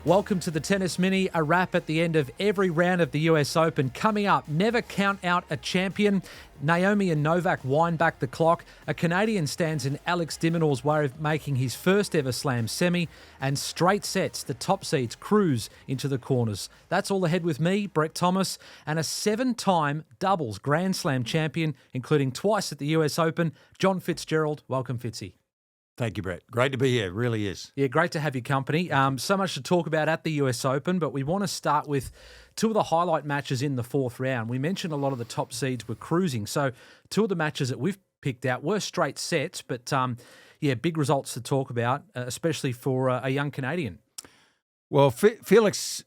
Welcome to the Tennis Mini, a wrap at the end of every round of the US Open. Coming up, never count out a champion. Naomi and Novak wind back the clock. A Canadian stands in Alex de Minaur's way of making his first ever slam semi. And straight sets, the top seeds cruise into the corners. That's all ahead with me, Brett Thomas, and a 7-time doubles Grand Slam champion, including twice at the US Open, John Fitzgerald. Welcome, Fitzy. Thank you, Brett. Great to be here. It really is. Yeah, great to have your company. So much to talk about at the US Open, but we want to start with two of the highlight matches in the fourth round. We mentioned a lot of the top seeds were cruising. So two of the matches that we've picked out were straight sets, but big results to talk about, especially for a young Canadian. Well, Felix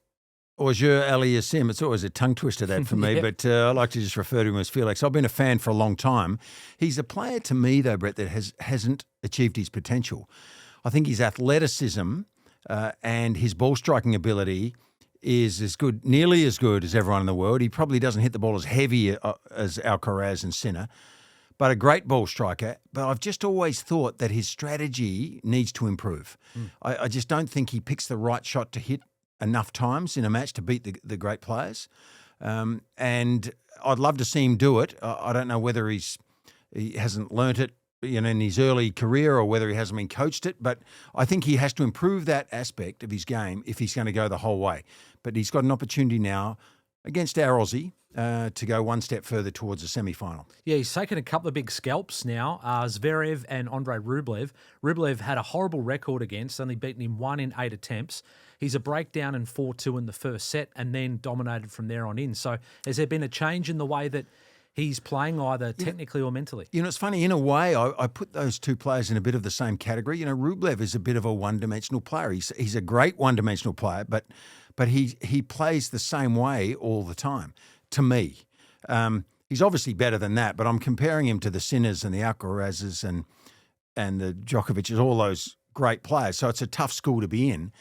Auger-Aliassime, it's always a tongue twister that for me, but I like to just refer to him as Felix. I've been a fan for a long time. He's a player to me, though, Brett, that hasn't achieved his potential. I think his athleticism and his ball striking ability is as good, nearly as good as everyone in the world. He probably doesn't hit the ball as heavy as Alcaraz and Sinner, but a great ball striker. But I've just always thought that his strategy needs to improve. I just don't think he picks the right shot to hit enough times in a match to beat the great players. And I'd love to see him do it. I don't know whether he hasn't learnt it in his early career or whether he hasn't been coached it, but I think he has to improve that aspect of his game if he's going to go the whole way. But he's got an opportunity now against our Aussie to go one step further towards a semi-final. Yeah, he's taken a couple of big scalps now, Zverev and Andrei Rublev. Rublev had a horrible record against, only beaten him 1 in 8 attempts. He's a breakdown in 4-2 in the first set and then dominated from there on in. So has there been a change in the way that he's playing, either technically or mentally? It's funny, in a way, I put those two players in a bit of the same category. Rublev is a bit of a one-dimensional player. He's a great one-dimensional player, but he plays the same way all the time, to me. He's obviously better than that, but I'm comparing him to the Sinners and the Alcarazes and the Djokovic's, all those great players. So it's a tough school to be in.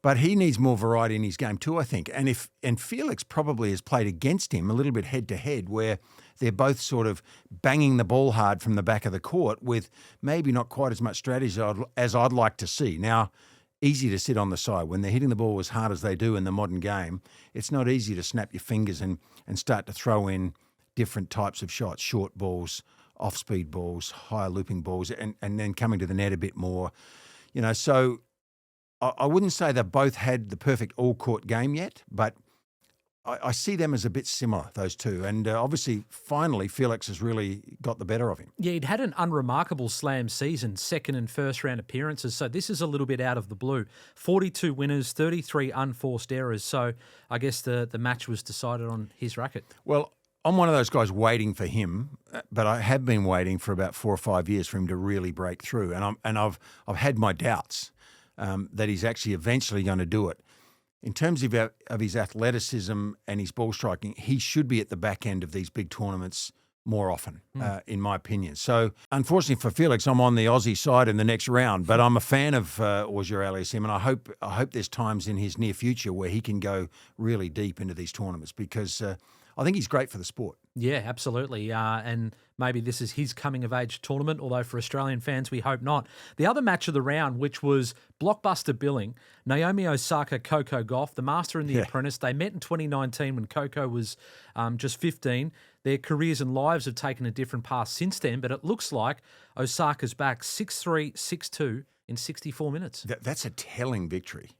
But he needs more variety in his game too, I think. And Felix probably has played against him a little bit head-to-head, where they're both sort of banging the ball hard from the back of the court with maybe not quite as much strategy as I'd like to see. Now, easy to sit on the side. When they're hitting the ball as hard as they do in the modern game, it's not easy to snap your fingers and start to throw in different types of shots, short balls, off-speed balls, higher looping balls, and then coming to the net a bit more. So I wouldn't say they've both had the perfect all-court game yet, but I see them as a bit similar, those two. And obviously, finally, Felix has really got the better of him. Yeah, he'd had an unremarkable slam season, second and first round appearances. So this is a little bit out of the blue. 42 winners, 33 unforced errors. So I guess the match was decided on his racket. Well, I'm one of those guys waiting for him, but I have been waiting for about 4 or 5 years for him to really break through. And I've had my doubts that he's actually eventually going to do it. In terms of his athleticism and his ball striking, he should be at the back end of these big tournaments more often, in my opinion. So, unfortunately for Felix, I'm on the Aussie side in the next round, but I'm a fan of Auger-Aliassime, and I hope there's times in his near future where he can go really deep into these tournaments, because I think he's great for the sport. Yeah, absolutely. And maybe this is his coming-of-age tournament, although for Australian fans, we hope not. The other match of the round, which was blockbuster billing, Naomi Osaka, Coco Gauff, the master and the apprentice. They met in 2019 when Coco was just 15. Their careers and lives have taken a different path since then, but it looks like Osaka's back 6-3, 6-2 in 64 minutes. That's a telling victory.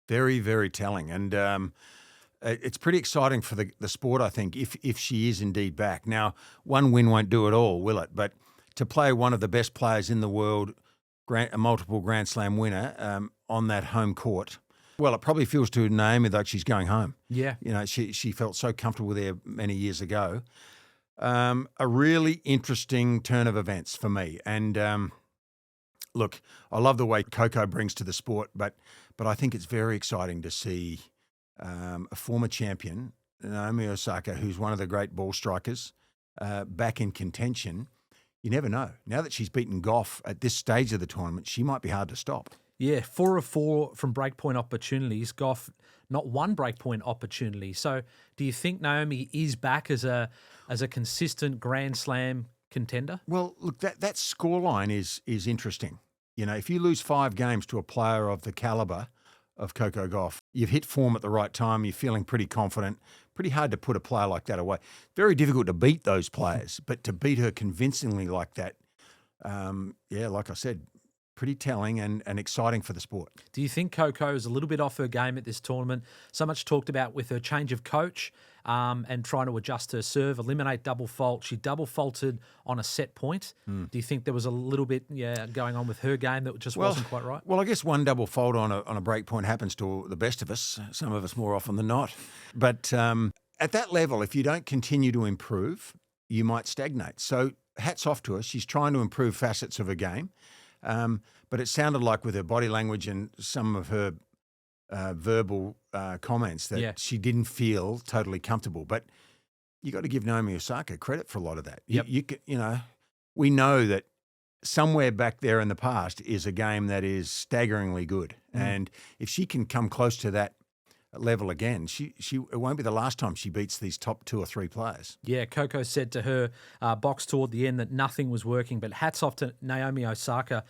Very, very telling. And it's pretty exciting for the sport, I think, if she is indeed back. Now, one win won't do it all, will it? But to play one of the best players in the world, a multiple Grand Slam winner, on that home court, well, it probably feels to Naomi like she's going home. Yeah. She felt so comfortable there many years ago. A really interesting turn of events for me. And look, I love the way Coco brings to the sport, but I think it's very exciting to see a former champion, Naomi Osaka, who's one of the great ball strikers, back in contention. You never know. Now that she's beaten Gauff at this stage of the tournament, she might be hard to stop. Yeah, 4 of 4 from breakpoint opportunities. Gauff, not one breakpoint opportunity. So do you think Naomi is back as a consistent Grand Slam contender? Well, look, that scoreline is interesting. If you lose 5 games to a player of the caliber of Coco Gauff. You've hit form at the right time. You're feeling pretty confident. Pretty hard to put a player like that away. Very difficult to beat those players, but to beat her convincingly like that, like I said, pretty telling and exciting for the sport. Do you think Coco is a little bit off her game at this tournament? So much talked about with her change of coach and trying to adjust her serve, eliminate double fault. She double faulted on a set point. Do you think there was a little bit going on with her game that just wasn't quite right? Well, I guess one double fault on a break point happens to the best of us, some of us more often than not. But at that level, if you don't continue to improve, you might stagnate. So hats off to her. She's trying to improve facets of her game. But it sounded like with her body language and some of her verbal comments that she didn't feel totally comfortable. But you got to give Naomi Osaka credit for a lot of that. Yep. We know that somewhere back there in the past is a game that is staggeringly good. And if she can come close to that level again, it won't be the last time she beats these top 2 or 3 players. Yeah, Coco said to her box toward the end that nothing was working, but hats off to Naomi Osaka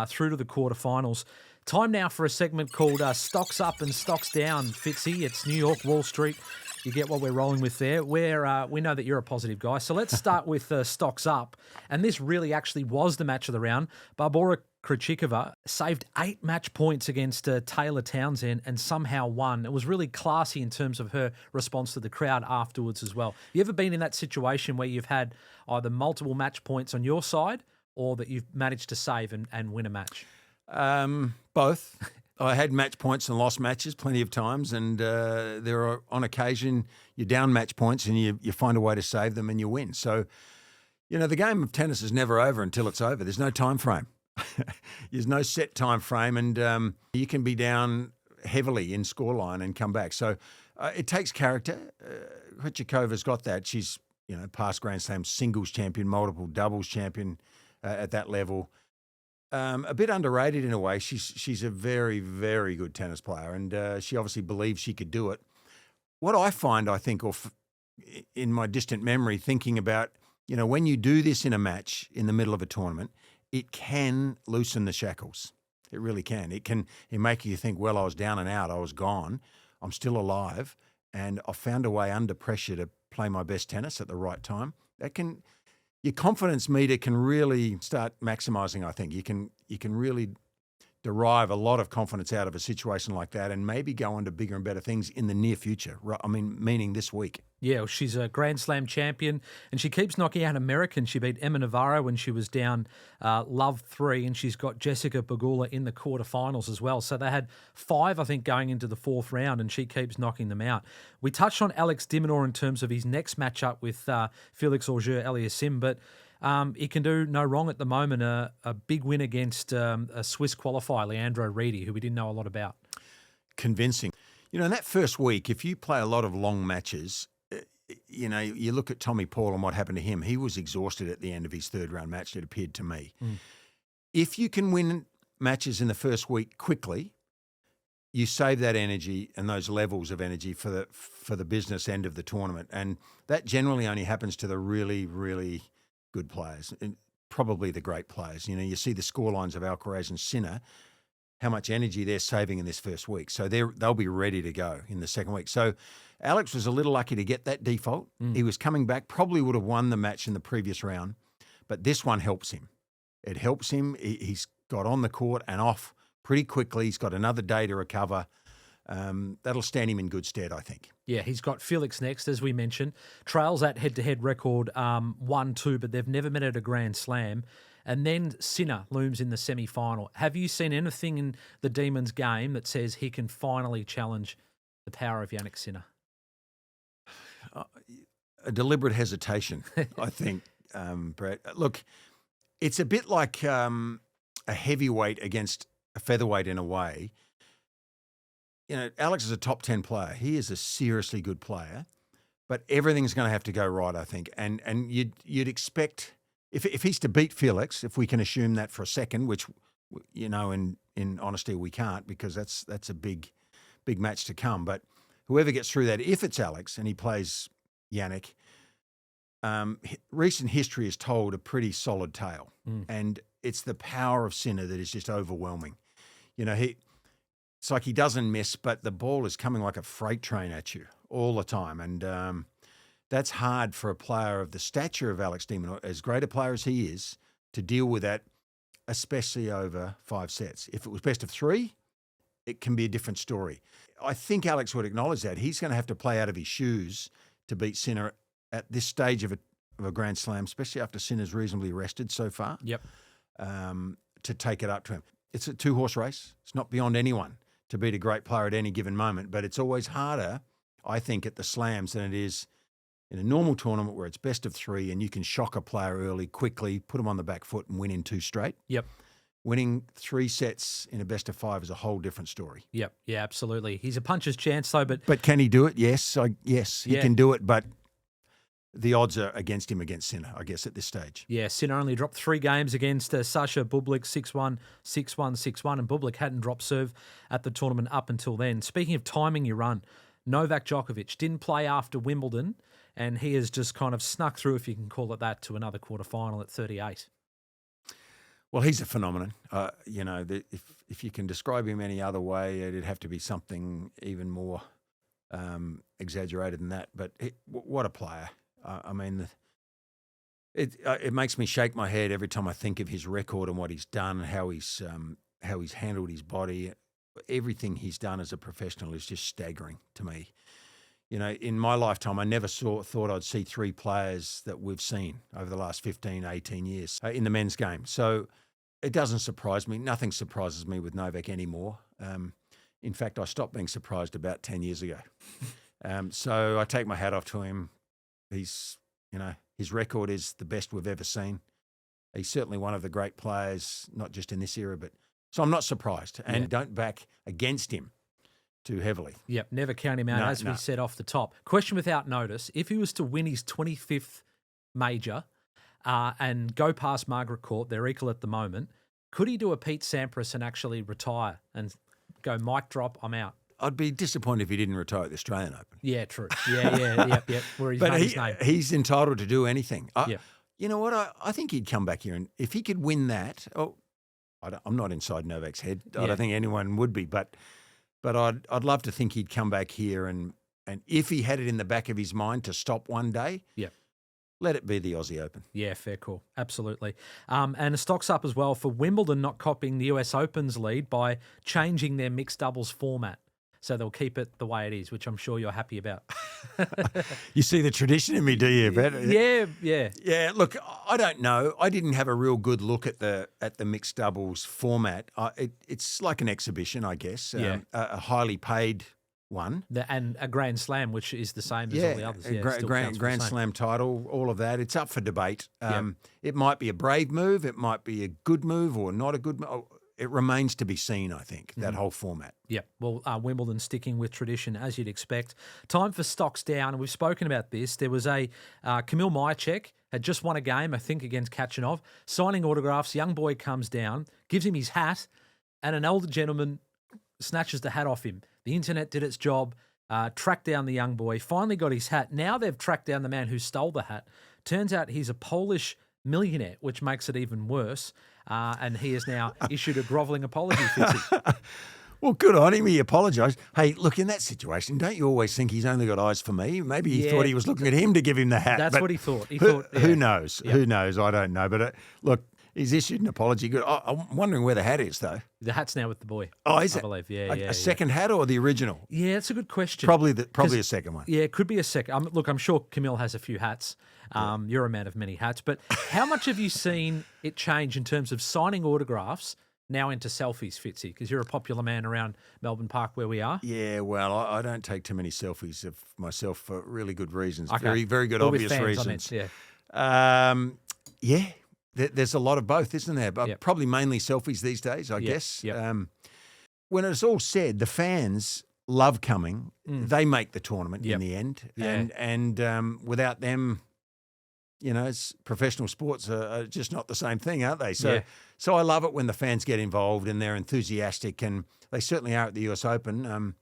through to the quarterfinals. Time now for a segment called Stocks Up and Stocks Down. Fitzy, it's New York, Wall Street. You get what we're rolling with there. We know that you're a positive guy. So let's start with Stocks Up. And this really actually was the match of the round. Barbora Krejcikova saved 8 match points against Taylor Townsend and somehow won. It was really classy in terms of her response to the crowd afterwards as well. You ever been in that situation where you've had either multiple match points on your side or that you've managed to save and win a match? Both. I had match points and lost matches plenty of times, and there are, on occasion, you're down match points and you find a way to save them and you win. So, the game of tennis is never over until it's over. There's no time frame. There's no set time frame, and you can be down heavily in scoreline and come back. So it takes character. Krejcikova's got that. She's past Grand Slam singles champion, multiple doubles champion at that level. A bit underrated in a way. She's a very, very good tennis player, and she obviously believes she could do it. What I find, I think, in my distant memory, thinking about, when you do this in a match in the middle of a tournament, it can loosen the shackles. It really can. It make you think, well, I was down and out. I was gone. I'm still alive. And I found a way under pressure to play my best tennis at the right time. Your confidence meter can really start maximising, I think. You can really derive a lot of confidence out of a situation like that and maybe go on to bigger and better things in the near future. I mean, meaning this week. Yeah, well, she's a Grand Slam champion and she keeps knocking out Americans. She beat Emma Navarro when she was down love 3, and she's got Jessica Pegula in the quarterfinals as well. So they had 5, I think, going into the 4th round, and she keeps knocking them out. We touched on Alex de Minaur in terms of his next matchup with Felix Auger-Aliassime, but he can do no wrong at the moment. A big win against a Swiss qualifier, Leandro Reedy, who we didn't know a lot about. Convincing. In that first week, if you play a lot of long matches, you look at Tommy Paul and what happened to him. He was exhausted at the end of his 3rd round match, it appeared to me. If you can win matches in the first week quickly, you save that energy and those levels of energy for the business end of the tournament. And that generally only happens to the really, really good players, and probably the great players. You see the scorelines of Alcaraz and Sinner, how much energy they're saving in this first week. So they'll be ready to go in the second week. So Alex was a little lucky to get that default. He was coming back, probably would have won the match in the previous round, but this one helps him. It helps him. He's got on the court and off pretty quickly. He's got another day to recover. That'll stand him in good stead, I think. Yeah, he's got Felix next, as we mentioned. Trails that head-to-head record 1-2, but they've never met at a Grand Slam. And then Sinner looms in the semi-final. Have you seen anything in the Demon's game that says he can finally challenge the power of Jannik Sinner? A deliberate hesitation, I think, Brett. Look, it's a bit like a heavyweight against a featherweight in a way. Alex is a top 10 player. He is a seriously good player, but everything's going to have to go right, I think. And you'd expect, if he's to beat Felix, if we can assume that for a second, which, in honesty, we can't, because that's a big match to come. But whoever gets through that, if it's Alex and he plays Jannik, recent history has told a pretty solid tale. And it's the power of Sinner that is just overwhelming. it's like he doesn't miss, but the ball is coming like a freight train at you all the time. And that's hard for a player of the stature of Alex de Minaur, as great a player as he is, to deal with that, especially over 5 sets. If it was best of 3, it can be a different story. I think Alex would acknowledge that. He's going to have to play out of his shoes to beat Sinner at this stage of a Grand Slam, especially after Sinner's reasonably rested so far. Yep. To take it up to him. It's a 2-horse race. It's not beyond anyone to beat a great player at any given moment, but it's always harder, I think, at the slams than it is in a normal tournament where it's best of 3 and you can shock a player early, quickly, put them on the back foot and win in 2 straight. Yep. Winning 3 sets in a best of 5 is a whole different story. Yep. Yeah, absolutely. He's a puncher's chance, though. But can he do it? Yes. Yes, he Yeah. can do it, but the odds are against him against Sinner, I guess, at this stage. Yeah, Sinner only dropped 3 games against Sasha Bublik, 6-1, 6-1, 6-1, and Bublik hadn't dropped serve at the tournament up until then. Speaking of timing your run, Novak Djokovic didn't play after Wimbledon, and he has just kind of snuck through, if you can call it that, to another quarterfinal at 38. Well, he's a phenomenon. If you can describe him any other way, it'd have to be something even more exaggerated than that. But what a player! It makes me shake my head every time I think of his record and what he's done, how he's handled his body. Everything he's done as a professional is just staggering to me. You know, in my lifetime, I never thought I'd see 3 players that we've seen over the last 15, 18 years in the men's game. So it doesn't surprise me. Nothing surprises me with Novak anymore. In fact, I stopped being surprised about 10 years ago. So I take my hat off to him. His record is the best we've ever seen. He's certainly one of the great players, not just in this era, but so I'm not surprised. And don't back against him too heavily. Yep, never count him out, we said off the top. Question without notice, if he was to win his 25th major and go past Margaret Court, they're equal at the moment, could he do a Pete Sampras and actually retire and go mic drop, I'm out? I'd be disappointed if he didn't retire at the Australian Open. Yeah, true. Yep. Where he's made his name. He's entitled to do anything. You know what? I think he'd come back here, and if he could win that, I'm not inside Novak's head. I don't think anyone would be, but I'd love to think he'd come back here, and if he had it in the back of his mind to stop one day, let it be the Aussie Open. Yeah, fair call. Absolutely. And a stock's up as well for Wimbledon not copying the US Open's lead by changing their mixed doubles format. So they'll keep it the way it is, which I'm sure you're happy about. You see the tradition in me, do you? Yeah. Yeah, look, I don't know. I didn't have a real good look at the mixed doubles format. It's like an exhibition, I guess. A highly paid one. And a Grand Slam, which is the same as all the others. Grand Slam title, all of that. It's up for debate. It might be a brave move. It might be a good move or not a good move. It remains to be seen, I think, that whole format. Yeah, well, Wimbledon sticking with tradition, as you'd expect. Time for stocks down, and we've spoken about this. There was a Kamil Majacek had just won a game, I think, against Kachanov, signing autographs. Young boy comes down, gives him his hat, and an older gentleman snatches the hat off him. The internet did its job, tracked down the young boy, finally got his hat. Now they've tracked down the man who stole the hat. Turns out he's a Polish millionaire, which makes it even worse. And he has now issued a grovelling apology, Fitzy. Well, good on him. He apologised. Hey, look, in that situation, don't you always think he's only got eyes for me? Maybe he thought he was looking at him to give him the hat. That's what he thought. Who knows? Yeah. Who knows? I don't know. But look, he's issued an apology. Good. I'm wondering where the hat is, though. The hat's now with the boy. Oh, is it? I believe. A second hat or the original? Yeah, that's a good question. Probably a second one. Yeah, it could be a second. Look, I'm sure Camille has a few hats. You're a man of many hats. But how much have you seen it change in terms of signing autographs now into selfies, Fitzy? Because you're a popular man around Melbourne Park where we are. Yeah, well, I don't take too many selfies of myself for really good reasons. Okay. Very, very good, obvious reasons. Yeah. There's a lot of both, isn't there? But probably mainly selfies these days, I guess. Yep. When it's all said, the fans love coming. They make the tournament in the end. Yeah. And without them, professional sports are just not the same thing, aren't they? So I love it when the fans get involved and they're enthusiastic, and they certainly are at the US Open. I'm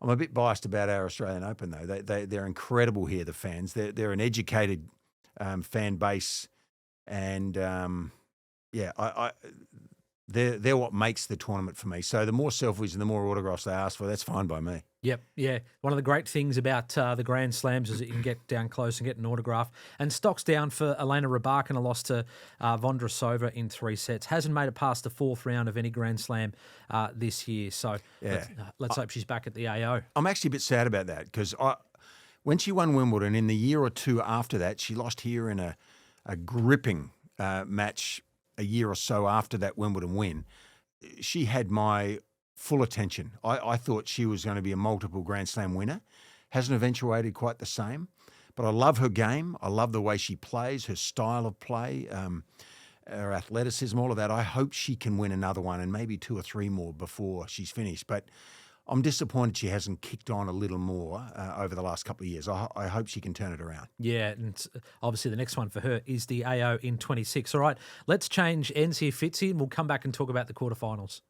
a bit biased about our Australian Open, though. They're incredible here, the fans. They're an educated fan base. And, They're what makes the tournament for me. So the more selfies and the more autographs they ask for, that's fine by me. Yep, yeah. One of the great things about the Grand Slams is that you can get down close and get an autograph. And stock's down for Elena Rybakina, loss to Vondrasova in 3 sets. Hasn't made it past the 4th round of any Grand Slam this year. So let's hope she's back at the AO. I'm actually a bit sad about that because when she won Wimbledon, in the year or two after that, she lost here in a gripping match a year or so after that Wimbledon win. She had my full attention. I thought she was going to be a multiple Grand Slam winner. Hasn't eventuated quite the same, but I love her game. I love the way she plays, her style of play, her athleticism, all of that. I hope she can win another one and maybe 2 or 3 more before she's finished. But I'm disappointed she hasn't kicked on a little more over the last couple of years. I hope she can turn it around. Yeah, and obviously the next one for her is the AO in 26. All right, let's change ends here, Fitzy, and we'll come back and talk about the quarterfinals.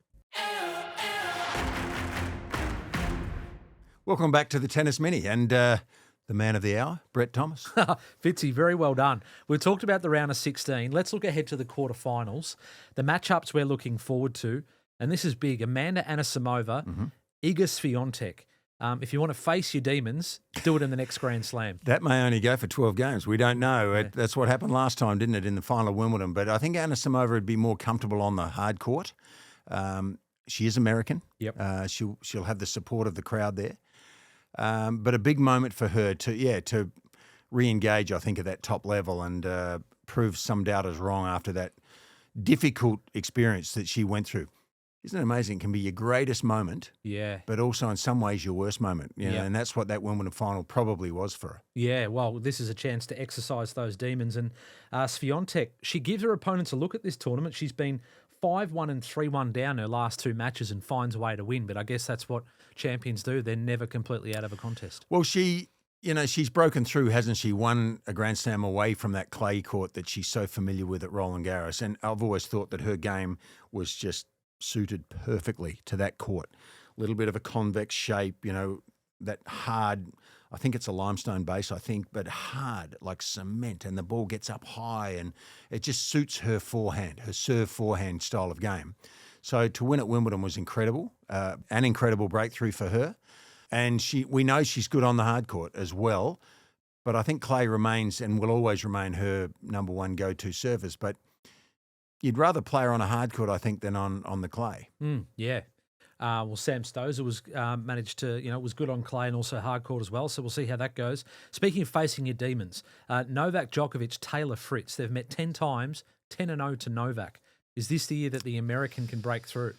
Welcome back to the Tennis Mini and the man of the hour, Brett Thomas. Fitzy, very well done. We've talked about the round of 16. Let's look ahead to the quarterfinals. The matchups we're looking forward to, and this is big. Amanda Anisimova, Iga Swiatek. If you want to face your demons, do it in the next Grand Slam. That may only go for 12 games. We don't know. That's what happened last time, didn't it, in the final of Wimbledon? But I think Anisimova would be more comfortable on the hard court. She is American. Yep. She'll have the support of the crowd there. But a big moment for her to re-engage, I think, at that top level and prove some doubters wrong after that difficult experience that she went through. Isn't it amazing? It can be your greatest moment, but also in some ways your worst moment. You know, and that's what that Wimbledon final probably was for her. Yeah, well, this is a chance to exercise those demons. And Swiatek, she gives her opponents a look at this tournament. She's been 5-1 and 3-1 down her last 2 matches and finds a way to win. But I guess that's what champions do. They're never completely out of a contest. Well, she's broken through, hasn't she? Won a Grand Slam away from that clay court that she's so familiar with at Roland Garros. And I've always thought that her game was just suited perfectly to that court. A little bit of a convex shape, that hard, I think it's a limestone base, but hard like cement, and the ball gets up high and it just suits her forehand, her serve forehand style of game. So to win at Wimbledon was incredible, an incredible breakthrough for her. And we know she's good on the hard court as well, but I think clay remains and will always remain her number one go-to surface. But you'd rather play her on a hard court, I think, than on the clay. Yeah. Well, Sam Stosur was managed to, was good on clay and also hard court as well. So we'll see how that goes. Speaking of facing your demons, Novak Djokovic, Taylor Fritz, they've met 10 times, 10-0 to Novak. Is this the year that the American can break through?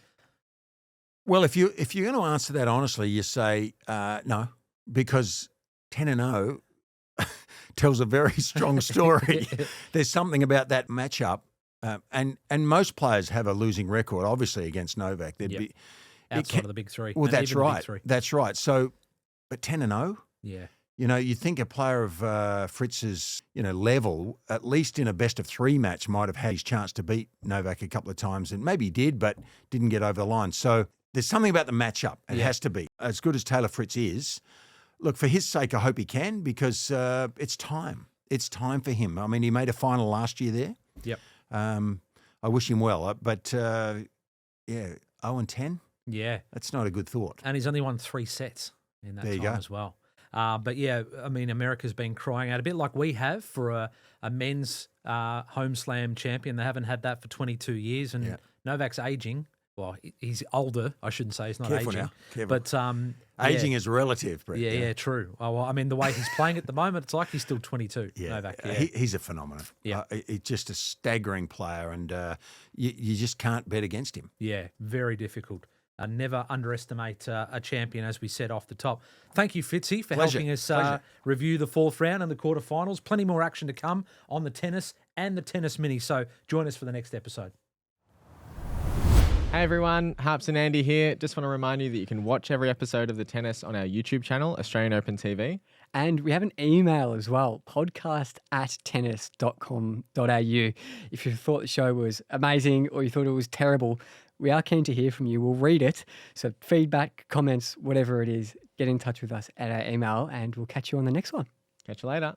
Well, if you're going to answer that honestly, you say no, because 10-0 tells a very strong story. There's something about that matchup. And most players have a losing record, obviously, against Novak. They'd be outside of the big three. Well, that's right. That's right. So, but 10-0? Yeah. You think a player of Fritz's, level, at least in a best-of-3 match, might have had his chance to beat Novak a couple of times, and maybe he did, but didn't get over the line. So there's something about the matchup. It has to be. As good as Taylor Fritz is, look, for his sake, I hope he can, because it's time. It's time for him. I mean, he made a final last year there. Yep. I wish him well, but 0-10. Yeah, that's not a good thought. And he's only won 3 sets in that time as well. But yeah, I mean, America's been crying out a bit like we have for a men's home slam champion. They haven't had that for 22 years, and Novak's aging. Well, he's older. I shouldn't say he's not Careful aging. Now. Careful. But aging is relative, Brett. Yeah, true. Oh, well, I mean, the way he's playing at the moment, it's like he's still 22. Novak. Yeah. He's a phenomenon. Yeah, he's just a staggering player, and you just can't bet against him. Yeah, very difficult. Never underestimate a champion, as we said off the top. Thank you, Fitzy, for helping us review the 4th round and the quarterfinals. Plenty more action to come on the tennis and the Tennis Mini. So join us for the next episode. Hey everyone, Harps and Andy here. Just want to remind you that you can watch every episode of The Tennis on our YouTube channel, Australian Open TV. And we have an email as well, podcast@tennis.com.au. If you thought the show was amazing or you thought it was terrible, we are keen to hear from you. We'll read it. So feedback, comments, whatever it is, get in touch with us at our email and we'll catch you on the next one. Catch you later.